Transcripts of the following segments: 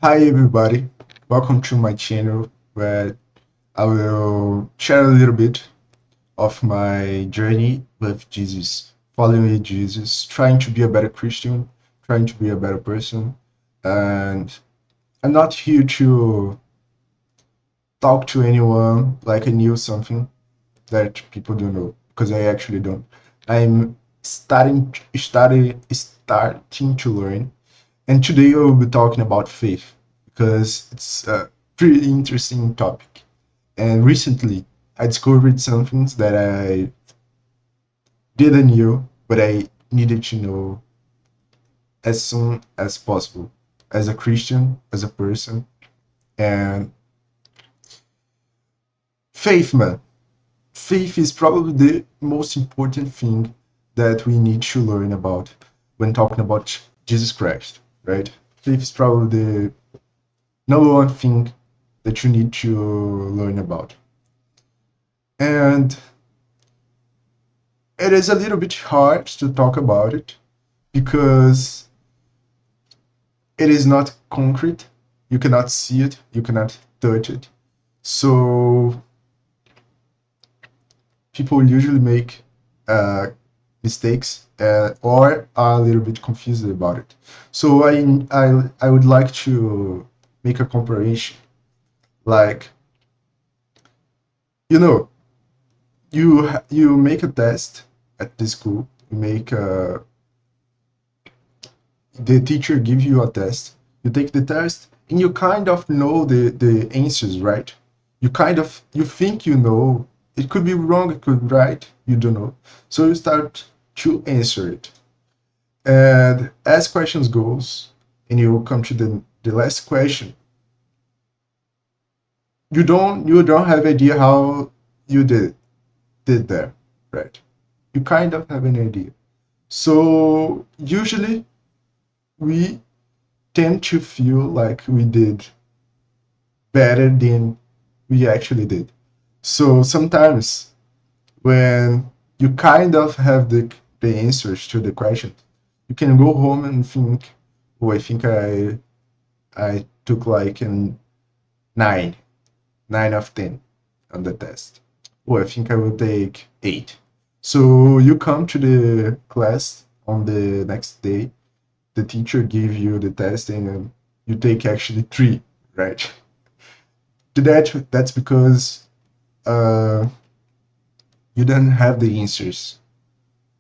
Hi everybody, welcome to my channel where I will share a little bit of my journey with Jesus, following Jesus, trying to be a better Christian, trying to be a better person. And I'm not here to talk to anyone like I knew something that people don't know, because I actually don't. I'm starting to learn. And today I will be talking about faith because it's a pretty interesting topic. And recently I discovered some things that I didn't know, but I needed to know as soon as possible as a Christian, as a person. And faith, man, faith is probably the most important thing that we need to learn about when talking about Jesus Christ, right? Faith is probably the number one thing that you need to learn about. And it is a little bit hard to talk about it because it is not concrete. You cannot see it, you cannot touch it. So people usually make uh, mistakes or are a little bit confused about it. So I would like to make a comparison. Like, you know, you make a test at the school. You make the teacher gives you a test. You take the test, and you kind of know the answers, right? You think you know. It could be wrong. It could be right. You don't know. So you start to answer it, and as questions goes, and you come to the last question, you don't have idea how you did there, right? You kind of have an idea. So usually we tend to feel like we did better than we actually did. So sometimes when you kind of have the answers to the question, you can go home and think, oh, I think I took like an 9, 9 of 10 on the test. Oh, I think I will take 8. So you come to the class on the next day, the teacher give you the test and you take actually 3, right? That's because uh, you don't have the answers.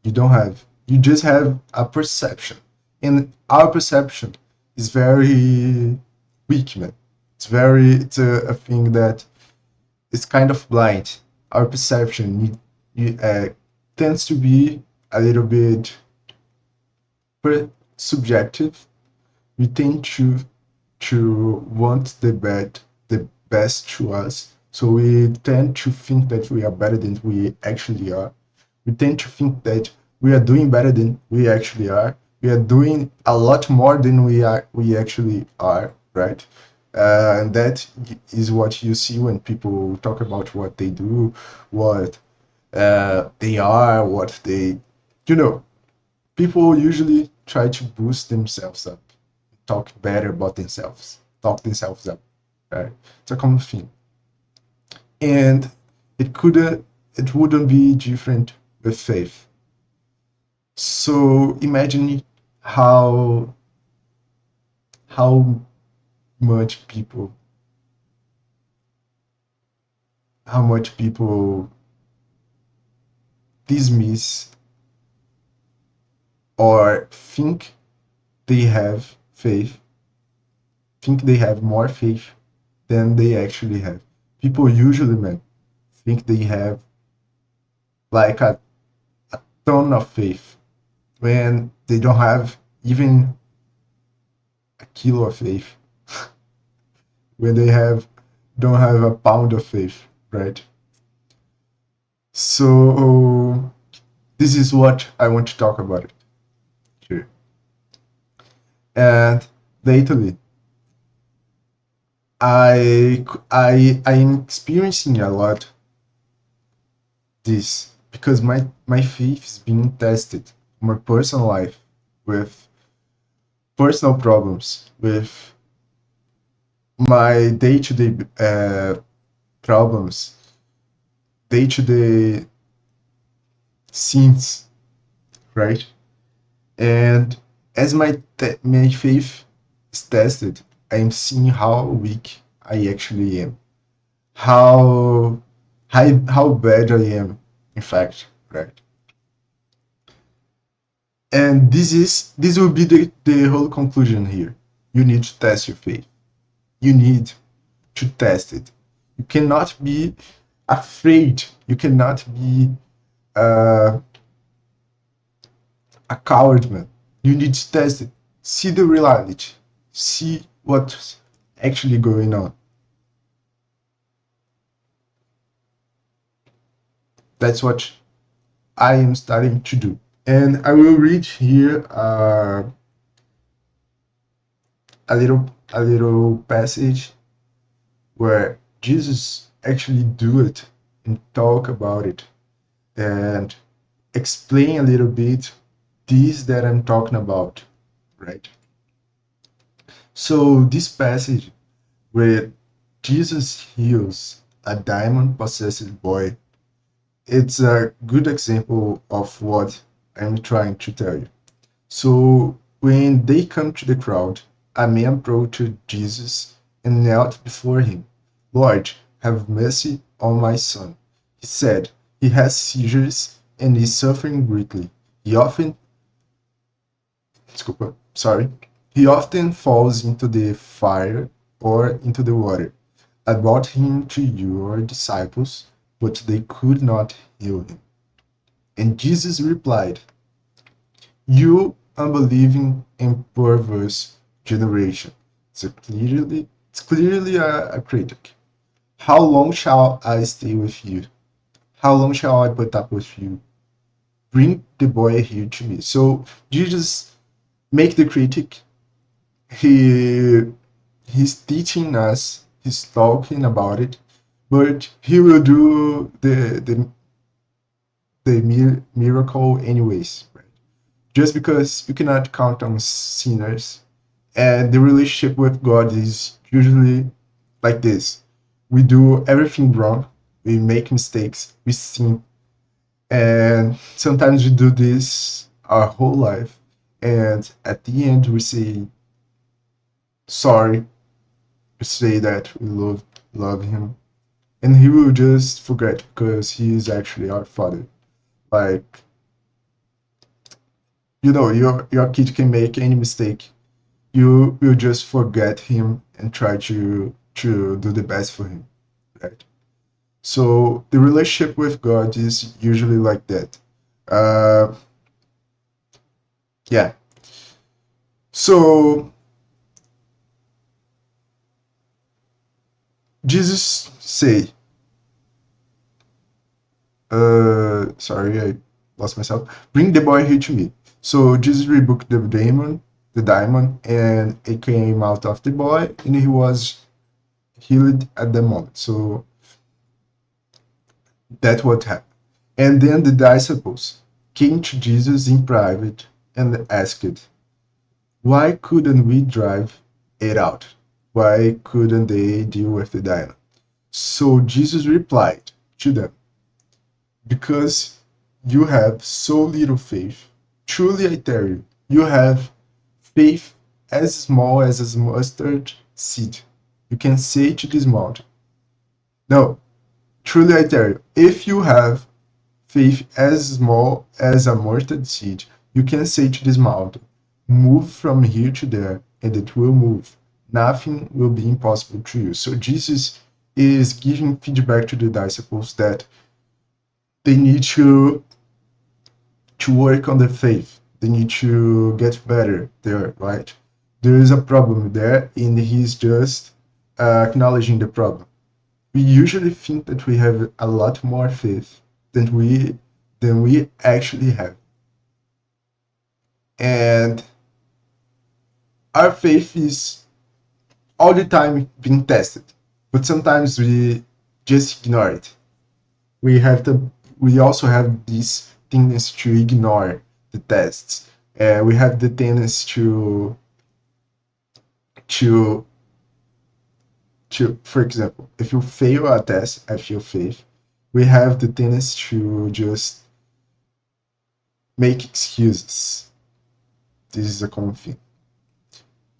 You don't have. You just have a perception, and our perception is very weak, man. It's a thing that is kind of blind. Our perception tends to be a little bit subjective. We tend to want the best to us. So we tend to think that we are better than we actually are. We tend to think that we are doing better than we actually are. We are doing a lot more than we actually are, right? And that is what you see when people talk about what they do, what they are, what they, you know, people usually try to boost themselves up, talk better about themselves, talk themselves up. Right? It's a common thing, and it wouldn't be different with faith. So imagine how how much people how much people dismiss or think they have faith, think they have more faith than they actually have. People usually, man, think they have like a ton of faith when they don't have even a kilo of faith, when they have don't have a pound of faith, right? So this is what I want to talk about it here. And lately, I'm experiencing a lot this because my faith is being tested in my personal life with personal problems, with my day-to-day problems, day-to-day sins, right? And as my faith is tested, I am seeing how weak I actually am, how how bad I am, in fact, right? And this will be the whole conclusion here. You need to test your faith. You need to test it. You cannot be afraid. You cannot be uh, a coward, man. You need to test it. See the reality. See what's actually going on. That's what I am starting to do. And I will read here a little passage where Jesus actually do it and talk about it and explain a little bit this that I'm talking about, right? So this passage where Jesus heals a demon possessed boy, it's a good example of what I'm trying to tell you. So when they come to the crowd, a man approached Jesus and knelt before him. Lord, have mercy on my son. He said, he has seizures and is suffering greatly. He often, desculpa, sorry, he often falls into the fire or into the water. I brought him to your disciples, but they could not heal him. And Jesus replied, you unbelieving and perverse generation. It's clearly a critic. How long shall I stay with you? How long shall I put up with you? Bring the boy here to me. So Jesus make the critic. He he's teaching us. He's talking about it, but he will do the miracle anyways, right? Just because you cannot count on sinners, and the relationship with God is usually like this. We do everything wrong, we make mistakes, we sin, and sometimes we do this our whole life, and at the end we say sorry, we say that we love him, and he will just forget because he is actually our father. Like, your kid can make any mistake, you will just forget him and try to do the best for him, right? So the relationship with God is usually like that. uh yeah. So Jesus say, sorry, I lost myself, bring the boy here to me. So Jesus rebuked the demon, and it came out of the boy, and he was healed at the moment. So that's what happened. And then the disciples came to Jesus in private and asked, why couldn't we drive it out? Why couldn't they deal with the demon? So Jesus replied to them, because you have so little faith. Truly I tell you, you have faith as small as a mustard seed. You can say to this mountain. No, truly I tell you, if you have faith as small as a mustard seed, you can say to this mountain, move from here to there, and it will move. Nothing will be impossible to you. So Jesus is giving feedback to the disciples that they need to work on their faith. They need to get better there, right? There is a problem there, and he's just acknowledging the problem. We usually think that we have a lot more faith than we actually have, and our faith is all the time being tested. But sometimes we just ignore it. We have to. We also have this tendency to ignore the tests. We have the tendency to to, for example, if you fail a test at your faith, we have the tendency to just make excuses. This is a common thing.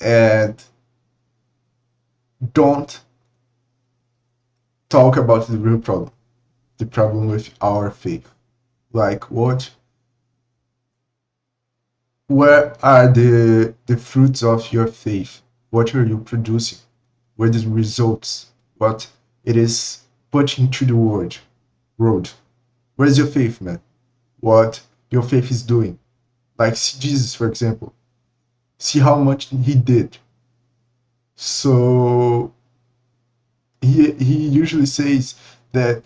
And don't talk about the real problem, the problem with our faith. Like where are the fruits of your faith? What are you producing? What are the results? What it is put into the world? Where's your faith, man? What your faith is doing? Like see Jesus, for example. See how much he did. So he usually says that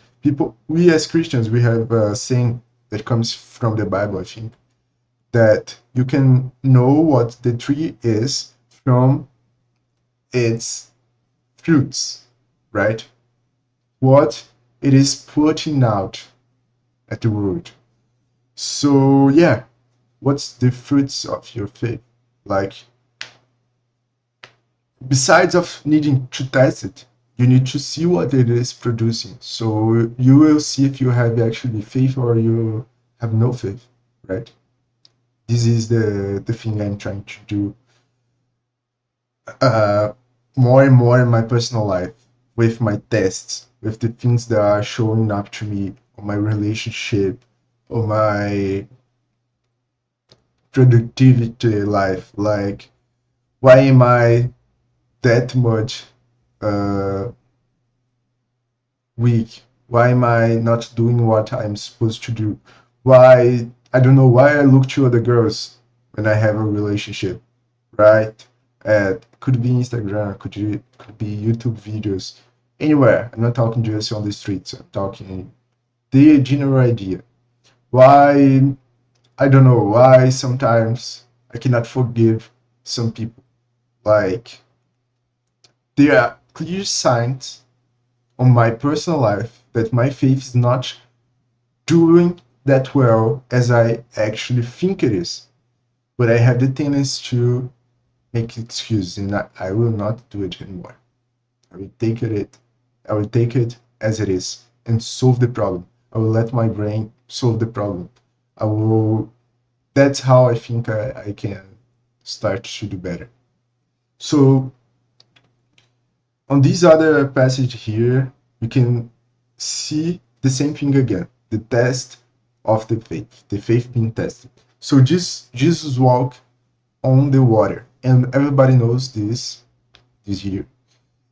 we as Christians, we have a saying that comes from the Bible, I think, that you can know what the tree is from its fruits, right? What it is putting out at the world. So yeah, what's the fruits of your faith? Like, besides of needing to test it, you need to see what it is producing. So you will see if you have actually faith or you have no faith, right? This is the thing I'm trying to do uh, more and more in my personal life with my tests, with the things that are showing up to me on my relationship, on my productivity life. Like, why am I that much uh, weak? Why am I not doing what I'm supposed to do? Why, I don't know why I look to other girls when I have a relationship, right? Could be Instagram, could be YouTube videos, anywhere. I'm not talking just on the streets. I'm talking the general idea. Why, I don't know why sometimes I cannot forgive some people. Like, there are clear signs on my personal life that my faith is not doing that well as I actually think it is. But I have the tendency to make excuses, and I will not do it anymore. I will take it. I will take it as it is and solve the problem. I will let my brain solve the problem. I will. That's how I think I can start to do better. So on this other passage here, we can see the same thing again, the test of the faith being tested. So Jesus walked on the water, and everybody knows this here.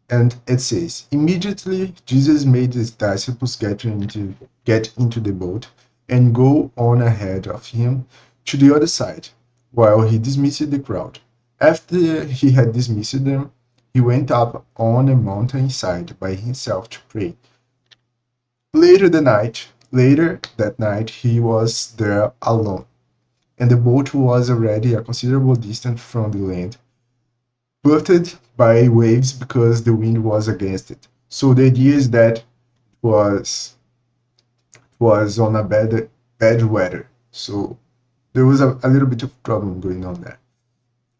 And it says, immediately Jesus made his disciples get into the boat and go on ahead of him to the other side, while he dismissed the crowd. After he had dismissed them, he went up on a mountainside by himself to pray. Later that night, he was there alone, and the boat was already a considerable distance from the land, buffeted by waves because the wind was against it. So the idea is that was on a bad weather. So there was a little bit of problem going on there,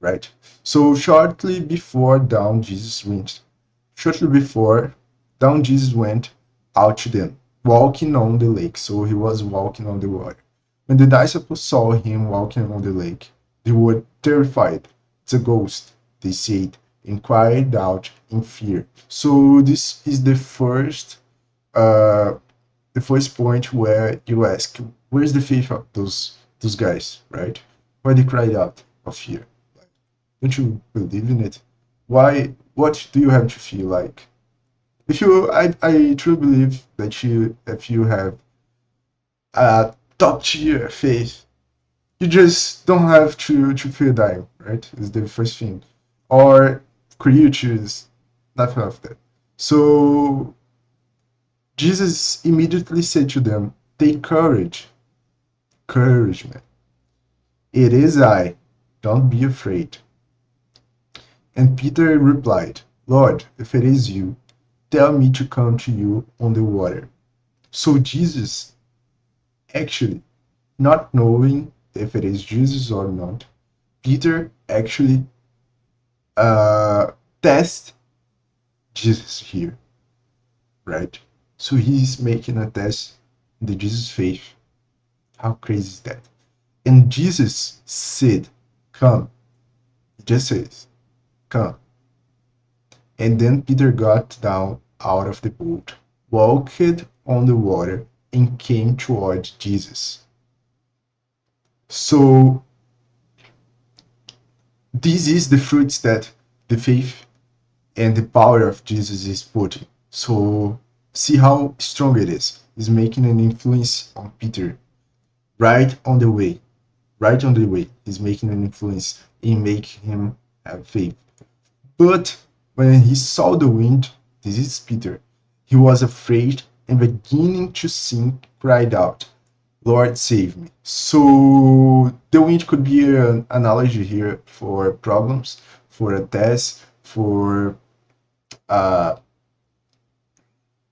right? So shortly before down Jesus went out to them, walking on the lake. So he was walking on the water. When the disciples saw him walking on the lake, they were terrified. It's a ghost, they said, and cried out in fear. So this is uh, the first point where you ask, where's the faith of those guys, right? Why they cried out of fear? Like, don't you believe in it? Why? What do you have to feel like? If you, I truly believe that if you have a top tier faith, you just don't have to fear dying, right? Is the first thing, or creatures, nothing of that. So Jesus immediately said to them, take courage, courage, man. It is I. Don't be afraid. And Peter replied, Lord, if it is you, tell me to come to you on the water. So Jesus, actually, not knowing if it is Jesus or not, Peter actually uh, test Jesus here, right? So he's making a test in the Jesus faith. How crazy is that? And Jesus said, come. He just says, come. And then Peter got down out of the boat, walked on the water, and came toward Jesus. So this is the fruits that the faith and the power of Jesus is putting. So see how strong it is. It's making an influence on Peter right on the way. Right on the way. He's making an influence in making him have faith. But when he saw the wind, this is Peter, he was afraid and beginning to sink, cried out, Lord, save me. So the wind could be an analogy here for problems, for a test, for uh,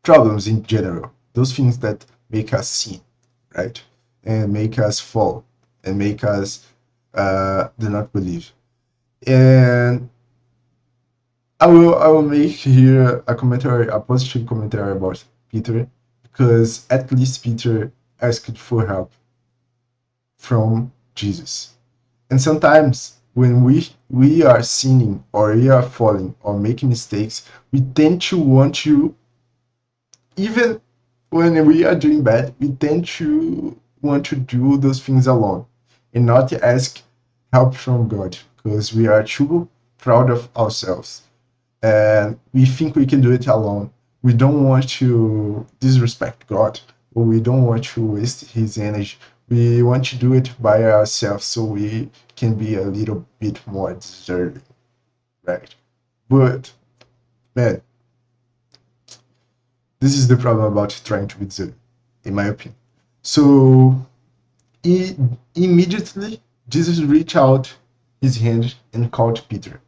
problems in general. Those things that make us sin, right? And make us fall and make us do not believe. And I will make here a commentary, a positive commentary about Peter, because at least Peter asked for help from Jesus. And sometimes when we are sinning or we are falling or making mistakes, we tend to want to, even when we are doing bad, we tend to want to do those things alone and not ask help from God because we are too proud of ourselves and we think we can do it alone. We don't want to disrespect God, or we don't want to waste His energy. We want to do it by ourselves so we can be a little bit more deserving, right? But man, this is the problem about trying to be deserving, in my opinion. So he, immediately Jesus reached out his hand and called Peter.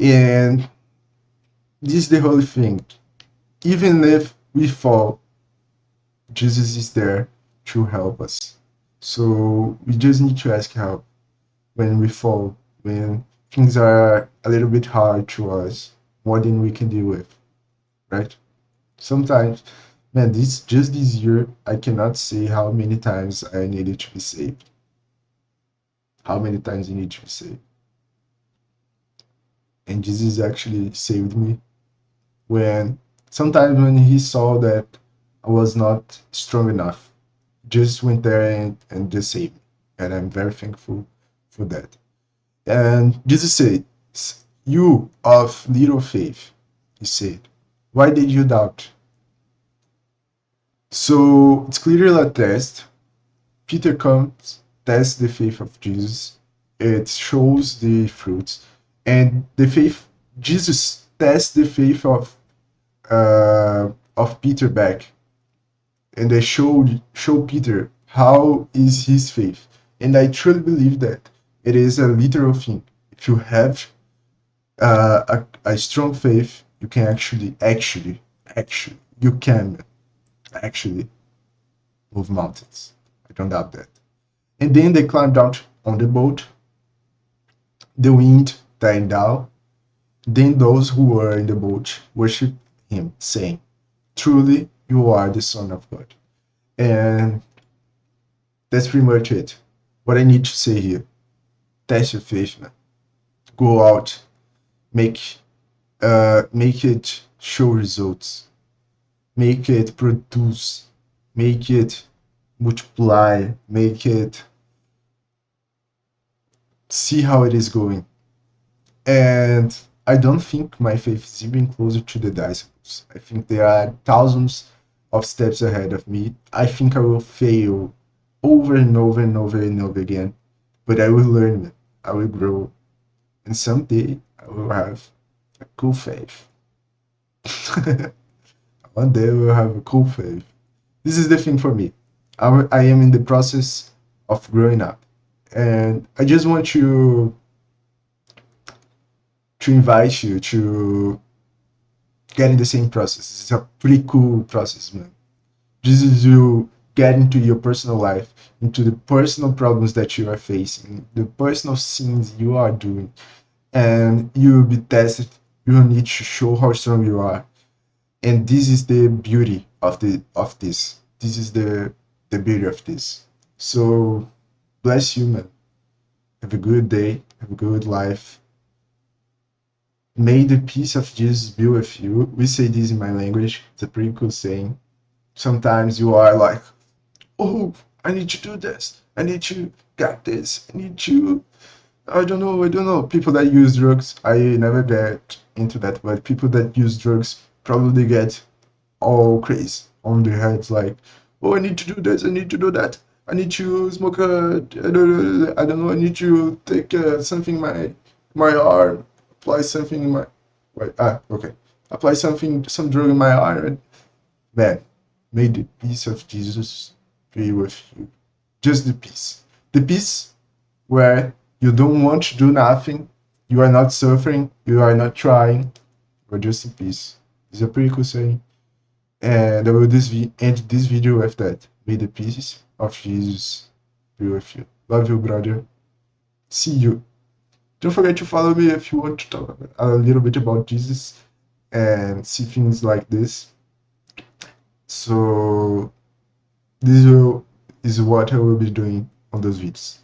And this is the whole thing. Even if we fall, Jesus is there to help us. So we just need to ask help when we fall, when things are a little bit hard to us, more than we can deal with, right? Sometimes, man, this year, I cannot say how many times I needed to be saved. How many times I need to be saved. And Jesus actually saved me when sometimes when he saw that I was not strong enough, just went there and just saved me. And I'm very thankful for that. And Jesus said, you of little faith, he said, why did you doubt? So it's clearly a test. Peter comes, tests the faith of Jesus. It shows the fruits. And the faith, Jesus tests the faith of Peter back, and they show Peter how is his faith. And I truly believe that it is a literal thing. If you have a strong faith, you can actually, you can actually move mountains. I don't doubt that. And then they climbed out on the boat. The wind died down. Then those who were in the boat worshiped him, saying, truly, you are the Son of God. And that's pretty much it. What I need to say here, test your faith, man. Go out, make make it show results, make it produce, make it multiply, make it see how it is going. And I don't think my faith is even closer to the disciples. I think there are thousands of steps ahead of me. I think I will fail over and over and over and over again, but I will learn, I will grow, and someday I will have a cool faith. One day I will have a cool faith. This is the thing for me. I am in the process of growing up, and I just want to invite you to get in the same process. It's a pretty cool process, man. This is you get into your personal life, into the personal problems that you are facing, the personal sins you are doing, and you will be tested You don't need to show how strong you are. And this is the beauty of this. This is the beauty of this. So bless you, man. Have a good day. Have a good life. May the peace of Jesus be with you. We say this in my language. It's a pretty cool saying. Sometimes you are like, oh, I need to do this. I need to get this. I need to. I don't know. I don't know. People that use drugs, I never get into that. But people that use drugs probably get all crazy on their heads. Like, oh, I need to do this. I need to do that. I need to smoke a. I don't know. I need to take something in my arm. Apply something in my. Wait. Okay. Apply some drug in my arm. Man, may the peace of Jesus be with you. Just the peace. The peace where you don't want to do nothing, you are not suffering, you are not trying, you're just in peace. It's a pretty cool saying. And I will end this video with that. May the peace of Jesus be with you. Love you, brother. See you. Don't forget to follow me if you want to talk a little bit about Jesus and see things like this. So this is what I will be doing on those videos.